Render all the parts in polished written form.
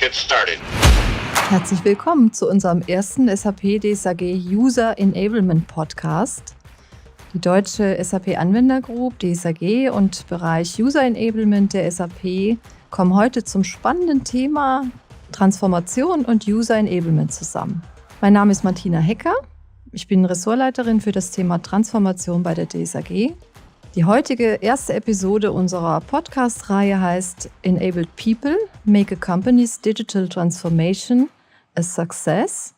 get started. Herzlich willkommen zu unserem ersten SAP DSAG User Enablement Podcast. Die deutsche SAP Anwender Group DSAG und Bereich User Enablement der SAP kommen heute zum spannenden Thema Transformation und User Enablement zusammen. Mein Name ist Martina Hecker. Ich bin Ressortleiterin für das Thema Transformation bei der DSAG. Die heutige erste Episode unserer Podcast-Reihe heißt Enabled People Make a Company's Digital Transformation a Success.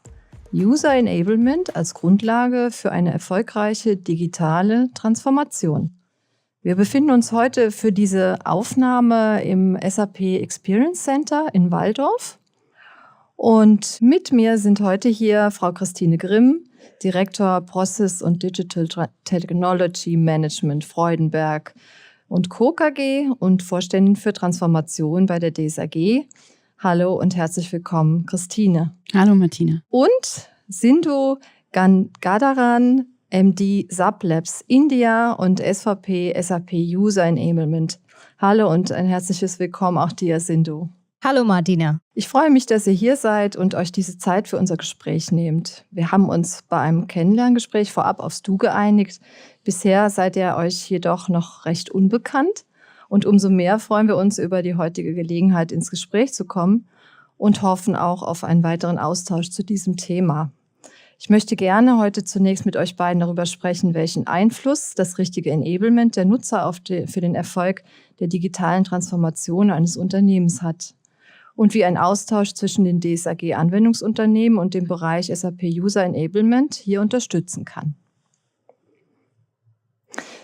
User Enablement als Grundlage für eine erfolgreiche digitale Transformation. Wir befinden uns heute für diese Aufnahme im SAP Experience Center in Walldorf. Und mit mir sind heute hier Frau Christine Grimm, Direktor Process und Digital Technology Management Freudenberg und Co. KG und Vorständin für Transformation bei der DSAG. Hallo und herzlich willkommen, Christine. Hallo, Martina. Und Sindhu Gadaran, MD SAP Labs India und SVP SAP User Enablement. Hallo und ein herzliches Willkommen auch dir, Sindhu. Hallo Martina. Ich freue mich, dass ihr hier seid und euch diese Zeit für unser Gespräch nehmt. Wir haben uns bei einem Kennenlerngespräch vorab aufs Du geeinigt. Bisher seid ihr euch jedoch noch recht unbekannt. Und umso mehr freuen wir uns über die heutige Gelegenheit, ins Gespräch zu kommen und hoffen auch auf einen weiteren Austausch zu diesem Thema. Ich möchte gerne heute zunächst mit euch beiden darüber sprechen, welchen Einfluss das richtige Enablement der Nutzer für den Erfolg der digitalen Transformation eines Unternehmens hat. Und wie ein Austausch zwischen den DSAG-Anwendungsunternehmen und dem Bereich SAP User Enablement hier unterstützen kann.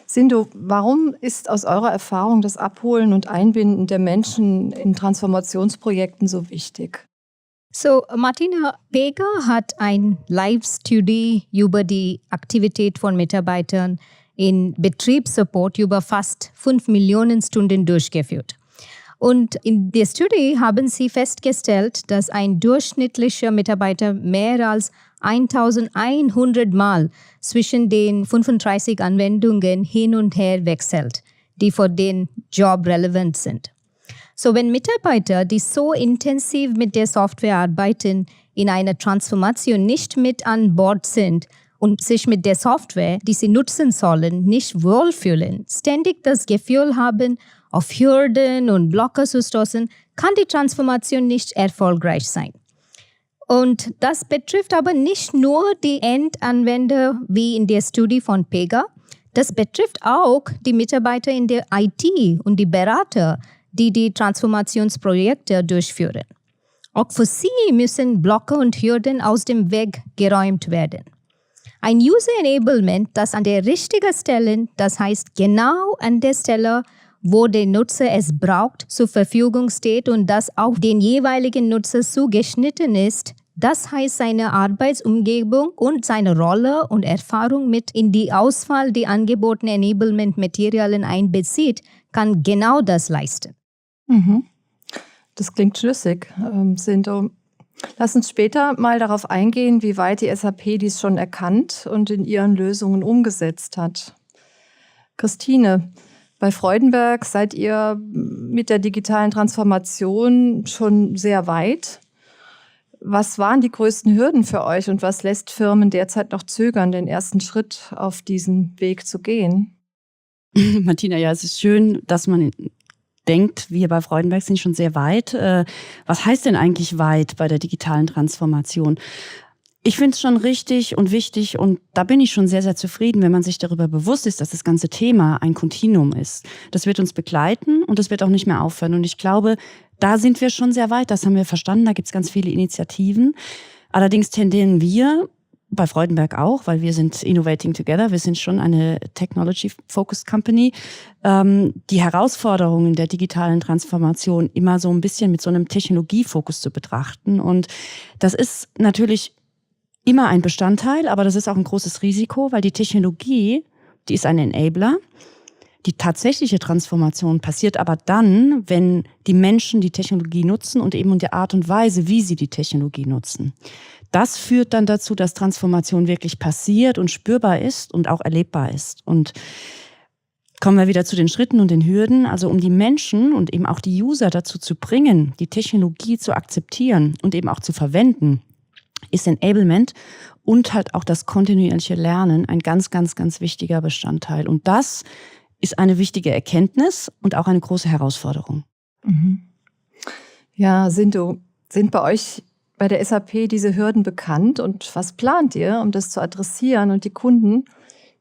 Sindhu, warum ist aus eurer Erfahrung das Abholen und Einbinden der Menschen in Transformationsprojekten so wichtig? So, Martina, Pega hat ein Live-Study über die Aktivität von Mitarbeitern in Betriebssupport über fast 5 Millionen Stunden durchgeführt. Und in der Studie haben sie festgestellt, dass ein durchschnittlicher Mitarbeiter mehr als 1100 Mal zwischen den 35 Anwendungen hin und her wechselt, die für den Job relevant sind. So, wenn Mitarbeiter, die so intensiv mit der Software arbeiten, in einer Transformation nicht mit an Bord sind und sich mit der Software, die sie nutzen sollen, nicht wohlfühlen, ständig das Gefühl haben, auf Hürden und Blocker zu stoßen, kann die Transformation nicht erfolgreich sein. Und das betrifft aber nicht nur die Endanwender wie in der Studie von Pega, das betrifft auch die Mitarbeiter in der IT und die Berater, die die Transformationsprojekte durchführen. Auch für sie müssen Blocker und Hürden aus dem Weg geräumt werden. Ein User Enablement, das an der richtigen Stelle, das heißt genau an der Stelle, wo der Nutzer es braucht, zur Verfügung steht und das auf den jeweiligen Nutzer zugeschnitten ist, das heißt seine Arbeitsumgebung und seine Rolle und Erfahrung mit in die Auswahl der angebotenen Enablement-Materialien einbezieht, kann genau das leisten. Das klingt schlüssig, Sindhu. Lass uns später mal darauf eingehen, wie weit die SAP dies schon erkannt und in ihren Lösungen umgesetzt hat. Christine, bei Freudenberg seid ihr mit der digitalen Transformation schon sehr weit. Was waren die größten Hürden für euch und was lässt Firmen derzeit noch zögern, den ersten Schritt auf diesen Weg zu gehen? Martina, ja, es ist schön, dass man denkt, wir bei Freudenberg sind schon sehr weit. Was heißt denn eigentlich weit bei der digitalen Transformation? Ich finde es schon richtig und wichtig und da bin ich schon sehr, sehr zufrieden, wenn man sich darüber bewusst ist, dass das ganze Thema ein Kontinuum ist. Das wird uns begleiten und das wird auch nicht mehr aufhören. Und ich glaube, da sind wir schon sehr weit, das haben wir verstanden, da gibt es ganz viele Initiativen. Allerdings tendieren wir, bei Freudenberg auch, weil wir sind Innovating Together, wir sind schon eine Technology-Focused Company, die Herausforderungen der digitalen Transformation immer so ein bisschen mit so einem Technologiefokus zu betrachten. Und das ist natürlich immer ein Bestandteil, aber das ist auch ein großes Risiko, weil die Technologie, die ist ein Enabler. Die tatsächliche Transformation passiert aber dann, wenn die Menschen die Technologie nutzen und eben in der Art und Weise, wie sie die Technologie nutzen. Das führt dann dazu, dass Transformation wirklich passiert und spürbar ist und auch erlebbar ist. Und kommen wir wieder zu den Schritten und den Hürden. Also um die Menschen und eben auch die User dazu zu bringen, die Technologie zu akzeptieren und eben auch zu verwenden, ist Enablement und halt auch das kontinuierliche Lernen ein ganz, ganz, ganz wichtiger Bestandteil. Und das ist eine wichtige Erkenntnis und auch eine große Herausforderung. Mhm. Ja, sind bei euch bei der SAP diese Hürden bekannt und was plant ihr, um das zu adressieren und die Kunden,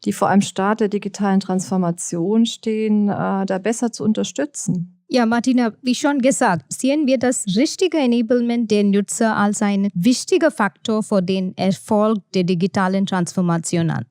die vor einem Start der digitalen Transformation stehen, da besser zu unterstützen? Ja, Martina, wie schon gesagt, sehen wir das richtige Enablement der Nutzer als ein wichtiger Faktor für den Erfolg der digitalen Transformation an.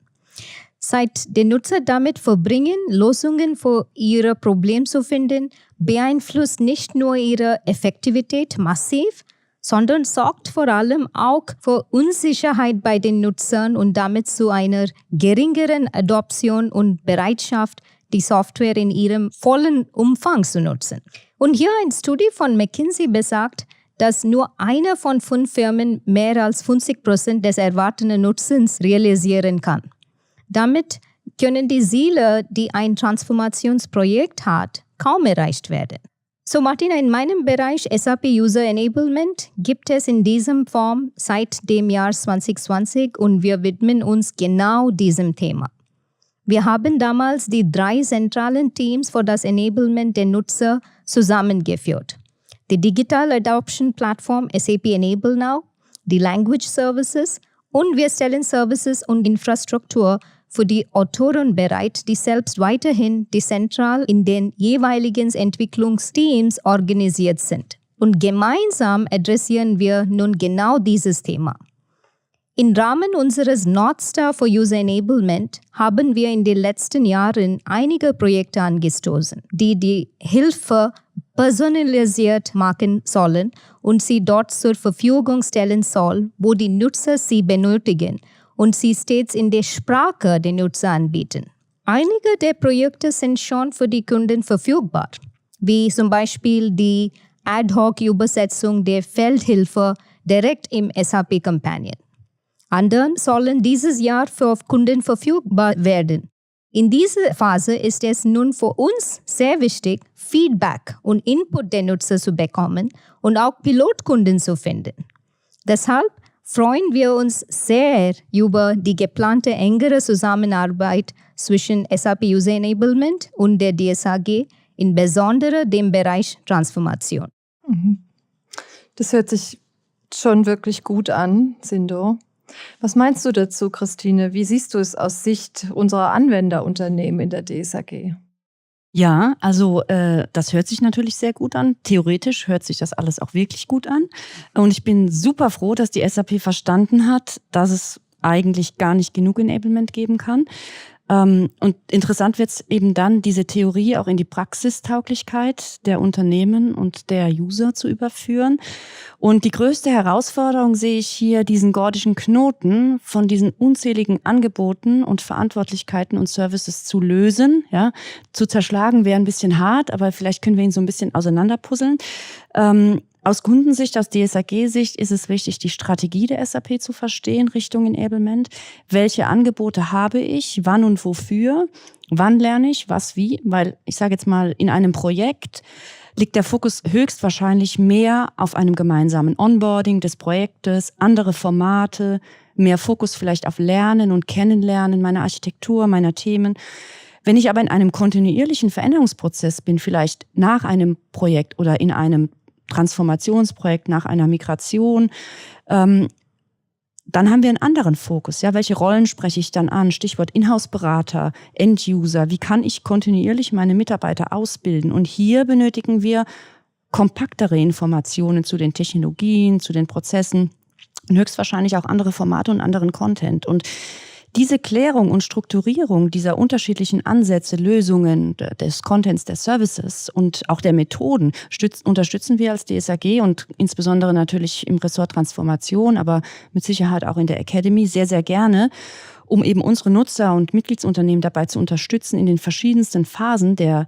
Seit die Nutzer damit verbringen, Lösungen für ihre Probleme zu finden, beeinflusst nicht nur ihre Effektivität massiv, sondern sorgt vor allem auch für Unsicherheit bei den Nutzern und damit zu einer geringeren Adoption und Bereitschaft, die Software in ihrem vollen Umfang zu nutzen. Und hier eine Studie von McKinsey besagt, dass nur eine von 5 Firmen mehr als 50% des erwarteten Nutzens realisieren kann. Damit können die Ziele, die ein Transformationsprojekt hat, kaum erreicht werden. So Martina, in meinem Bereich SAP User Enablement gibt es in diesem Form seit dem Jahr 2020 und wir widmen uns genau diesem Thema. Wir haben damals die 3 zentralen Teams für das Enablement der Nutzer zusammengeführt. Die Digital Adoption Plattform SAP Enable Now, die Language Services und wir stellen Services und Infrastruktur für die Autoren bereit, die selbst weiterhin dezentral in den jeweiligen Entwicklungsteams organisiert sind. Und gemeinsam adressieren wir nun genau dieses Thema. Im Rahmen unseres North Star for User Enablement haben wir in den letzten Jahren einige Projekte angestoßen, die die Hilfe personalisiert machen sollen und sie dort zur Verfügung stellen soll, wo die Nutzer sie benötigen und sie stets in der Sprache der Nutzer anbieten. Einige der Projekte sind schon für die Kunden verfügbar, wie zum Beispiel die Ad-Hoc-Übersetzung der Feldhilfe direkt im SAP Companion. Anderen sollen dieses Jahr für Kunden verfügbar werden. In dieser Phase ist es nun für uns sehr wichtig, Feedback und Input der Nutzer zu bekommen und auch Pilotkunden zu finden. Deshalb freuen wir uns sehr über die geplante engere Zusammenarbeit zwischen SAP User Enablement und der DSAG, insbesondere dem Bereich Transformation. Das hört sich schon wirklich gut an, Sindo. Was meinst du dazu, Christine? Wie siehst du es aus Sicht unserer Anwenderunternehmen in der DSAG? Ja, also das hört sich natürlich sehr gut an. Theoretisch hört sich das alles auch wirklich gut an. Und ich bin super froh, dass die SAP verstanden hat, dass es eigentlich gar nicht genug Enablement geben kann. Und interessant wird es eben dann, diese Theorie auch in die Praxistauglichkeit der Unternehmen und der User zu überführen. Und die größte Herausforderung sehe ich hier, diesen gordischen Knoten von diesen unzähligen Angeboten und Verantwortlichkeiten und Services zu lösen. Ja, zu zerschlagen wäre ein bisschen hart, aber vielleicht können wir ihn so ein bisschen auseinanderpuzzeln. Aus Kundensicht, aus DSAG-Sicht ist es wichtig, die Strategie der SAP zu verstehen Richtung Enablement. Welche Angebote habe ich, wann und wofür, wann lerne ich, was wie? Weil ich sage jetzt mal, in einem Projekt liegt der Fokus höchstwahrscheinlich mehr auf einem gemeinsamen Onboarding des Projektes, andere Formate, mehr Fokus vielleicht auf Lernen und Kennenlernen meiner Architektur, meiner Themen. Wenn ich aber in einem kontinuierlichen Veränderungsprozess bin, vielleicht nach einem Projekt oder in einem Transformationsprojekt, nach einer Migration, dann haben wir einen anderen Fokus. Ja, welche Rollen spreche ich dann an? Stichwort Inhouse-Berater, End-User. Wie kann ich kontinuierlich meine Mitarbeiter ausbilden? Und hier benötigen wir kompaktere Informationen zu den Technologien, zu den Prozessen und höchstwahrscheinlich auch andere Formate und anderen Content. Und diese Klärung und Strukturierung dieser unterschiedlichen Ansätze, Lösungen, des Contents, der Services und auch der Methoden unterstützen wir als DSAG und insbesondere natürlich im Ressort Transformation, aber mit Sicherheit auch in der Academy sehr, sehr gerne, um eben unsere Nutzer und Mitgliedsunternehmen dabei zu unterstützen, in den verschiedensten Phasen der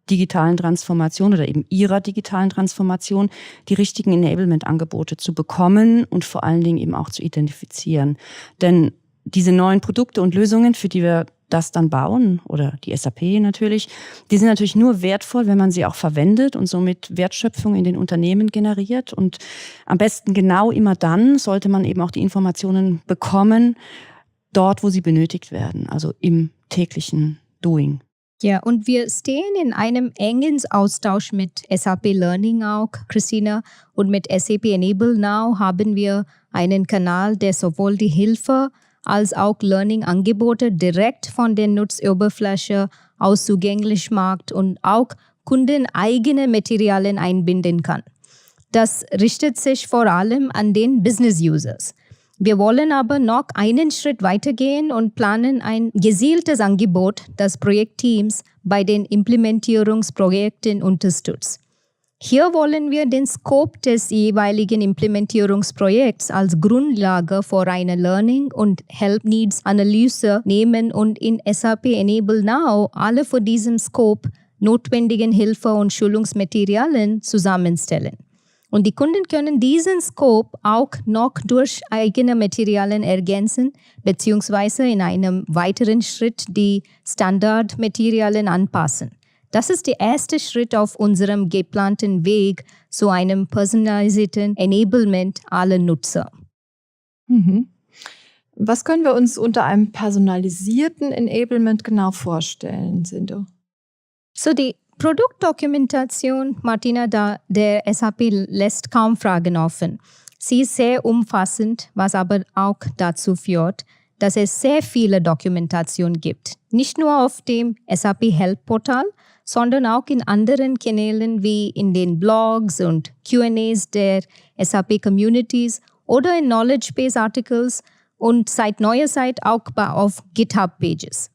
digitalen Transformation oder eben ihrer digitalen Transformation die richtigen Enablement-Angebote zu bekommen und vor allen Dingen eben auch zu identifizieren. Denn diese neuen Produkte und Lösungen, für die wir das dann bauen, oder die SAP natürlich, die sind natürlich nur wertvoll, wenn man sie auch verwendet und somit Wertschöpfung in den Unternehmen generiert. Und am besten genau immer dann sollte man eben auch die Informationen bekommen, dort, wo sie benötigt werden, also im täglichen Doing. Ja, und wir stehen in einem engen Austausch mit SAP Learning auch, Christina. Und mit SAP Enable Now haben wir einen Kanal, der sowohl die Hilfe als auch Learning-Angebote direkt von der Nutzoberfläche aus zugänglich macht und auch Kunden eigene Materialien einbinden kann. Das richtet sich vor allem an den Business-Users. Wir wollen aber noch einen Schritt weitergehen und planen ein gezieltes Angebot, das Projektteams bei den Implementierungsprojekten unterstützt. Hier wollen wir den Scope des jeweiligen Implementierungsprojekts als Grundlage für eine Learning- und Help-Needs-Analyse nehmen und in SAP Enable Now alle für diesen Scope notwendigen Hilfe- und Schulungsmaterialien zusammenstellen. Und die Kunden können diesen Scope auch noch durch eigene Materialien ergänzen, beziehungsweise in einem weiteren Schritt die Standardmaterialien anpassen. Das ist der erste Schritt auf unserem geplanten Weg zu einem personalisierten Enablement aller Nutzer. Mhm. Was können wir uns unter einem personalisierten Enablement genau vorstellen, Sindhu? So die Produktdokumentation, Martina, der SAP lässt kaum Fragen offen. Sie ist sehr umfassend, was aber auch dazu führt, dass es sehr viele Dokumentationen gibt. Nicht nur auf dem SAP Help Portal, sondern auch in anderen Kanälen wie in den Blogs und Q&As der SAP Communities oder in Knowledge Base Articles und seit neuer Zeit auch auf GitHub Pages.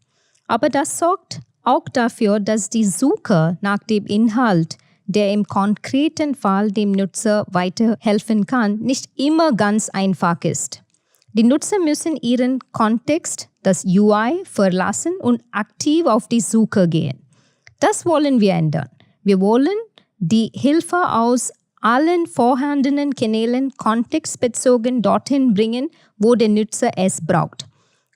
Aber das sorgt auch dafür, dass die Suche nach dem Inhalt, der im konkreten Fall dem Nutzer weiterhelfen kann, nicht immer ganz einfach ist. Die Nutzer müssen ihren Kontext, das UI, verlassen und aktiv auf die Suche gehen. Das wollen wir ändern. Wir wollen die Hilfe aus allen vorhandenen Kanälen kontextbezogen dorthin bringen, wo der Nutzer es braucht.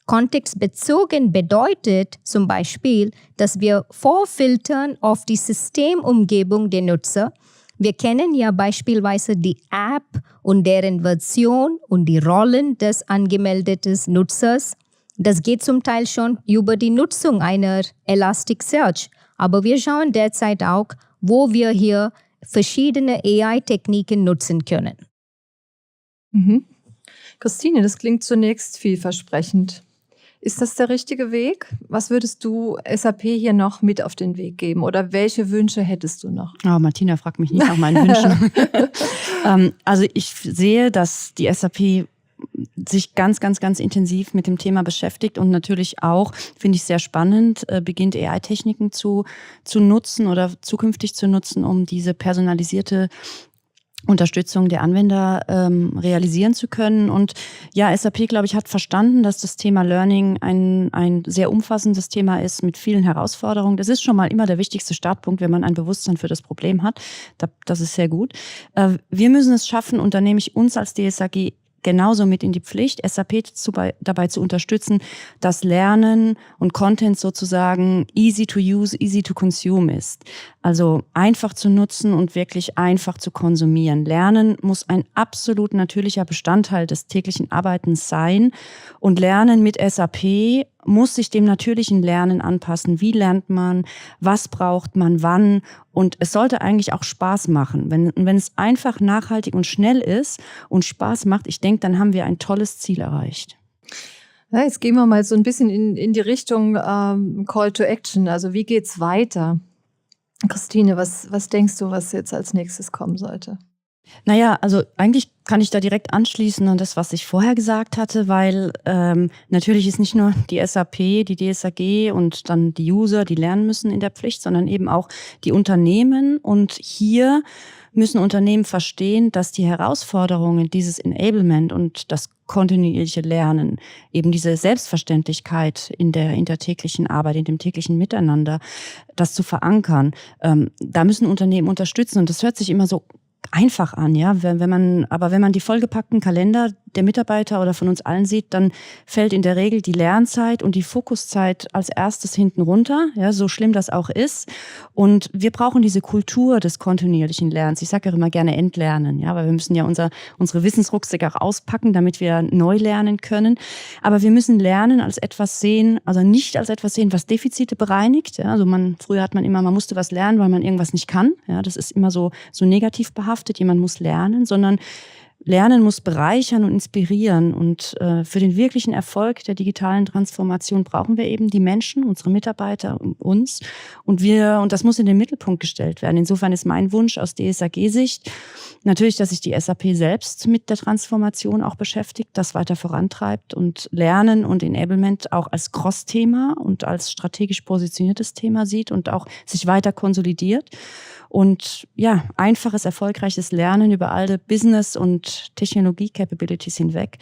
Kontextbezogen bedeutet zum Beispiel, dass wir vorfiltern auf die Systemumgebung der Nutzer. Wir kennen ja beispielsweise die App und deren Version und die Rollen des angemeldeten Nutzers. Das geht zum Teil schon über die Nutzung einer Elasticsearch. Aber wir schauen derzeit auch, wo wir hier verschiedene AI-Techniken nutzen können. Mhm. Christine, das klingt zunächst vielversprechend. Ist das der richtige Weg? Was würdest du SAP hier noch mit auf den Weg geben? Oder welche Wünsche hättest du noch? Oh, Martina, frag mich nicht nach meinen Wünschen. Also ich sehe, dass die SAP sich ganz, ganz, ganz intensiv mit dem Thema beschäftigt und natürlich auch, finde ich sehr spannend, beginnt AI-Techniken zu nutzen oder zukünftig zu nutzen, um diese personalisierte Unterstützung der Anwender realisieren zu können. Und ja, SAP, glaube ich, hat verstanden, dass das Thema Learning ein sehr umfassendes Thema ist mit vielen Herausforderungen. Das ist schon mal immer der wichtigste Startpunkt, wenn man ein Bewusstsein für das Problem hat. Das ist sehr gut. Wir müssen es schaffen, und da nehme ich uns als DSAG genauso mit in die Pflicht, SAP dabei zu unterstützen, dass Lernen und Content sozusagen easy to use, easy to consume ist. Also einfach zu nutzen und wirklich einfach zu konsumieren. Lernen muss ein absolut natürlicher Bestandteil des täglichen Arbeitens sein. Und Lernen mit SAP muss sich dem natürlichen Lernen anpassen. Wie lernt man? Was braucht man? Wann? Und es sollte eigentlich auch Spaß machen. Wenn es einfach, nachhaltig und schnell ist und Spaß macht, ich denke, dann haben wir ein tolles Ziel erreicht. Ja, jetzt gehen wir mal so ein bisschen in die Richtung Call to Action. Also wie geht's weiter? Christine, was denkst du, was jetzt als nächstes kommen sollte? Naja, also eigentlich kann ich da direkt anschließen an das, was ich vorher gesagt hatte, weil natürlich ist nicht nur die SAP, die DSAG und dann die User, die lernen müssen in der Pflicht, sondern eben auch die Unternehmen. Und hier müssen Unternehmen verstehen, dass die Herausforderungen, dieses Enablement und das kontinuierliche Lernen, eben diese Selbstverständlichkeit in der täglichen Arbeit, in dem täglichen Miteinander, das zu verankern, da müssen Unternehmen unterstützen. Und das hört sich immer so einfach an, ja. Wenn man die vollgepackten Kalender der Mitarbeiter oder von uns allen sieht, dann fällt in der Regel die Lernzeit und die Fokuszeit als erstes hinten runter, ja, so schlimm das auch ist. Und wir brauchen diese Kultur des kontinuierlichen Lernens. Ich sage auch immer gerne Entlernen, ja, weil wir müssen ja unsere Wissensrucksäcke auch auspacken, damit wir neu lernen können. Aber wir müssen Lernen als etwas sehen, also nicht als etwas sehen, was Defizite bereinigt. Ja, also früher hat man immer, man musste was lernen, weil man irgendwas nicht kann. Ja, das ist immer so negativ behaftet. Jemand muss lernen, sondern Lernen muss bereichern und inspirieren. Und für den wirklichen Erfolg der digitalen Transformation brauchen wir eben die Menschen, unsere Mitarbeiter, uns. Und das muss in den Mittelpunkt gestellt werden. Insofern ist mein Wunsch aus DSAG-Sicht natürlich, dass sich die SAP selbst mit der Transformation auch beschäftigt, das weiter vorantreibt und Lernen und Enablement auch als Cross-Thema und als strategisch positioniertes Thema sieht und auch sich weiter konsolidiert. Und ja, einfaches, erfolgreiches Lernen über alle Business- und Technologie-Capabilities hinweg.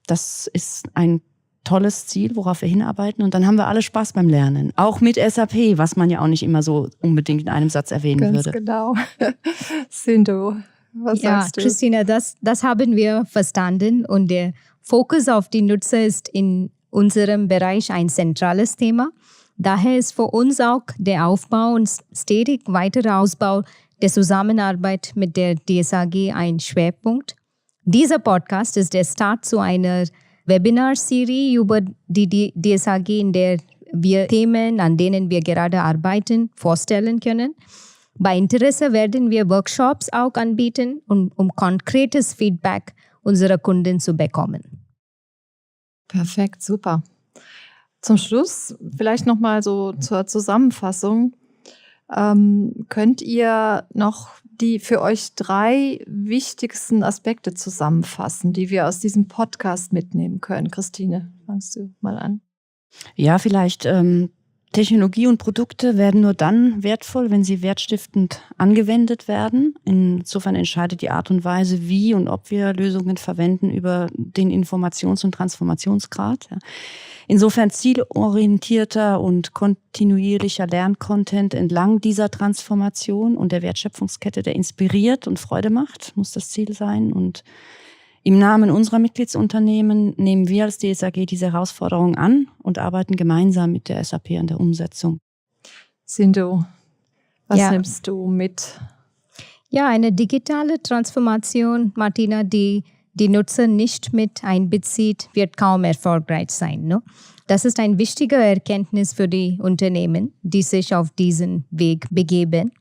Das ist ein tolles Ziel, worauf wir hinarbeiten. Und dann haben wir alle Spaß beim Lernen. Auch mit SAP, was man ja auch nicht immer so unbedingt in einem Satz erwähnen würde. Ganz genau. Sindhu, was sagst du? Ja, Christina, das haben wir verstanden. Und der Fokus auf die Nutzer ist in unserem Bereich ein zentrales Thema. Daher ist für uns auch der Aufbau und stetig weiterer Ausbau der Zusammenarbeit mit der DSAG ein Schwerpunkt. Dieser Podcast ist der Start zu einer Webinar-Serie über die DSAG, in der wir Themen, an denen wir gerade arbeiten, vorstellen können. Bei Interesse werden wir Workshops auch anbieten, um konkretes Feedback unserer Kunden zu bekommen. Perfekt, super. Zum Schluss vielleicht nochmal so zur Zusammenfassung. Könnt ihr noch die für euch 3 wichtigsten Aspekte zusammenfassen, die wir aus diesem Podcast mitnehmen können? Christine, fangst du mal an. Ja, vielleicht Technologie und Produkte werden nur dann wertvoll, wenn sie wertstiftend angewendet werden. Insofern entscheidet die Art und Weise, wie und ob wir Lösungen verwenden, über den Informations- und Transformationsgrad. Insofern zielorientierter und kontinuierlicher Lerncontent entlang dieser Transformation und der Wertschöpfungskette, der inspiriert und Freude macht, muss das Ziel sein. Und im Namen unserer Mitgliedsunternehmen nehmen wir als DSAG diese Herausforderung an und arbeiten gemeinsam mit der SAP an der Umsetzung. Sindhu, was nimmst du mit? Ja, eine digitale Transformation, Martina, die Nutzer nicht mit einbezieht, wird kaum erfolgreich sein. Ne? Das ist eine wichtige Erkenntnis für die Unternehmen, die sich auf diesen Weg begeben.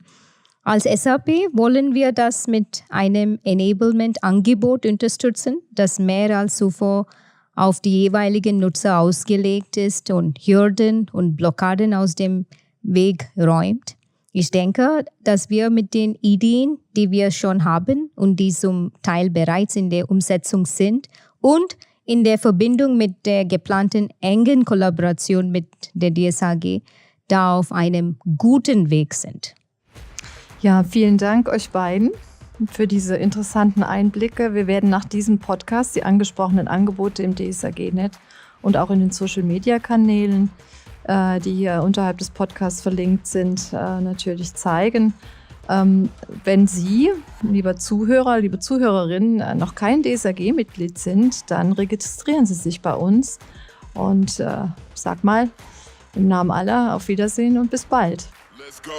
Als SAP wollen wir das mit einem Enablement-Angebot unterstützen, das mehr als zuvor auf die jeweiligen Nutzer ausgelegt ist und Hürden und Blockaden aus dem Weg räumt. Ich denke, dass wir mit den Ideen, die wir schon haben und die zum Teil bereits in der Umsetzung sind und in der Verbindung mit der geplanten engen Kollaboration mit der DSAG, da auf einem guten Weg sind. Ja, vielen Dank euch beiden für diese interessanten Einblicke. Wir werden nach diesem Podcast die angesprochenen Angebote im DSAG-Net und auch in den Social-Media-Kanälen, die hier unterhalb des Podcasts verlinkt sind, natürlich zeigen. Wenn Sie, lieber Zuhörer, liebe Zuhörerinnen, noch kein DSAG-Mitglied sind, dann registrieren Sie sich bei uns und sag mal im Namen aller auf Wiedersehen und bis bald. Let's go.